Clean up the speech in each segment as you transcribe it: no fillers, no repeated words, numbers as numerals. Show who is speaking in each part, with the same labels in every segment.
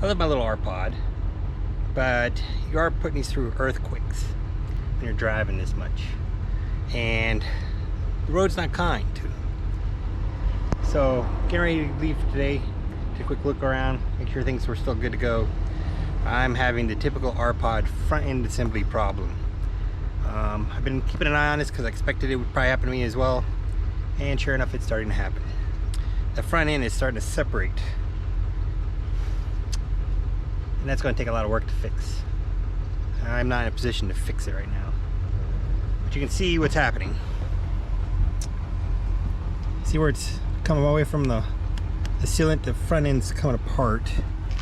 Speaker 1: I love my little R-Pod, but you are putting these through earthquakes when you're driving this much, and the road's not kind to them. So getting ready to leave for today. Take a quick look around, make sure things were still good to go. I'm having the typical R-Pod front end assembly problem. I've been keeping an eye on this because I expected it would probably happen to me as well, and sure enough, it's starting to happen. The front end is starting to separate, and that's going to take a lot of work to fix. I'm not in a position to fix it right now, but you can see what's happening. See where it's coming all the way from the sealant, the front end's coming apart.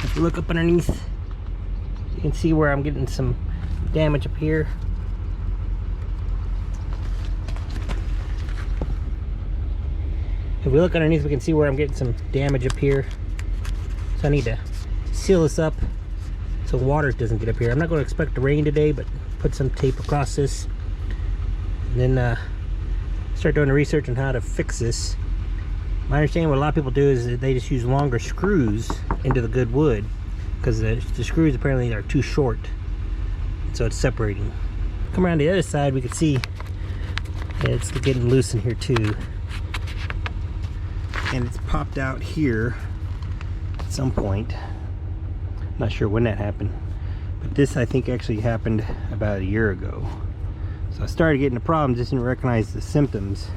Speaker 1: If you look up underneath, you can see where I'm getting some damage up here. If we look underneath, we can see where I'm getting some damage up here. So I need to seal this up so water doesn't get up here. I'm not going to expect the rain today, but put some tape across this, and then start doing the research on how to fix this. My understanding, what a lot of people do is that they just use longer screws into the good wood, because the screws apparently are too short, so it's separating. Come around the other side, we can see it's getting loose in here too, and it's popped out here at some point. Not sure when that happened, but this I think actually happened about a year ago. So I started getting the problem, just didn't recognize the symptoms.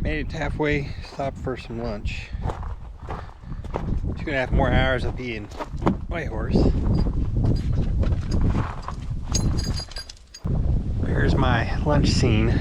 Speaker 1: Made it halfway, stopped for some lunch. 2.5 more hours I'll be in Whitehorse. Here's my lunch scene.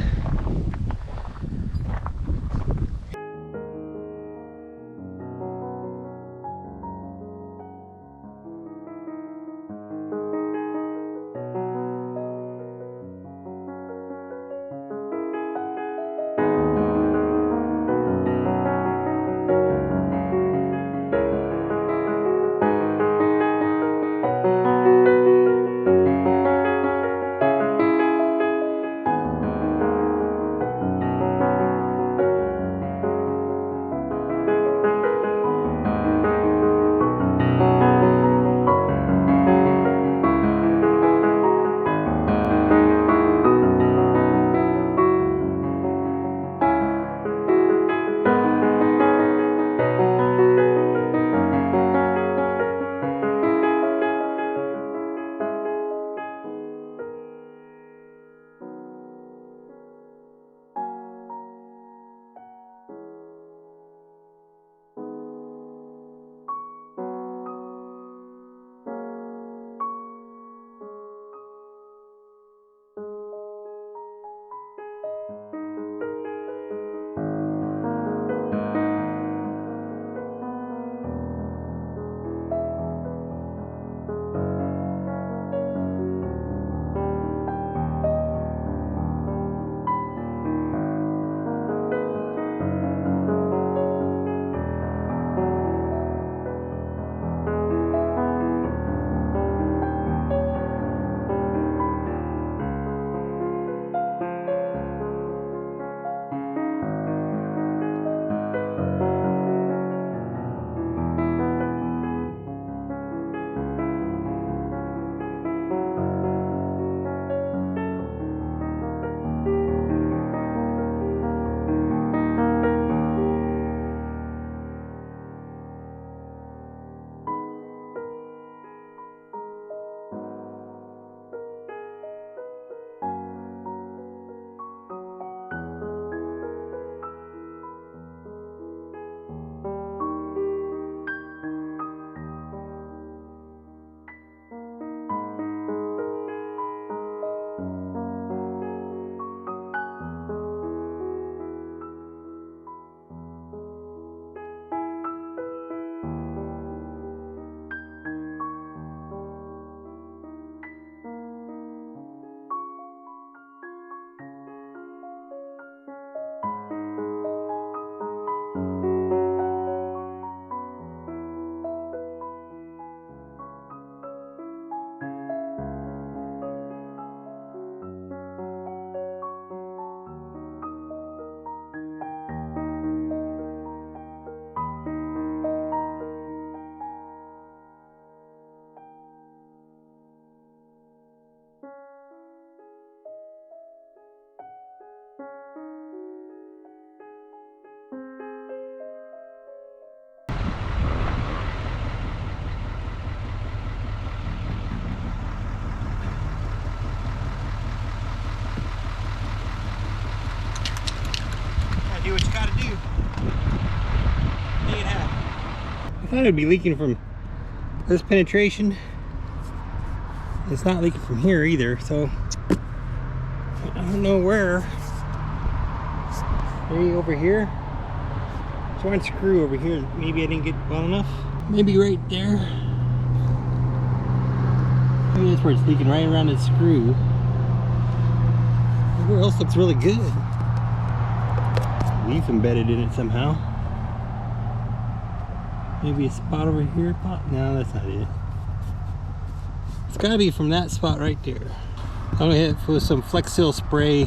Speaker 1: thought it'd be leaking from this penetration. It's not leaking from here either, so I don't know where. Maybe over here. There's one screw over here. Maybe I didn't get well enough. Maybe right there. Maybe that's where it's leaking, right around the screw. Everywhere else looks really good. Leaf embedded in it somehow. Maybe a spot over here. No, that's not it. It's gotta be from that spot right there. I'm gonna hit it with some Flex Seal spray.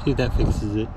Speaker 1: See if that fixes it.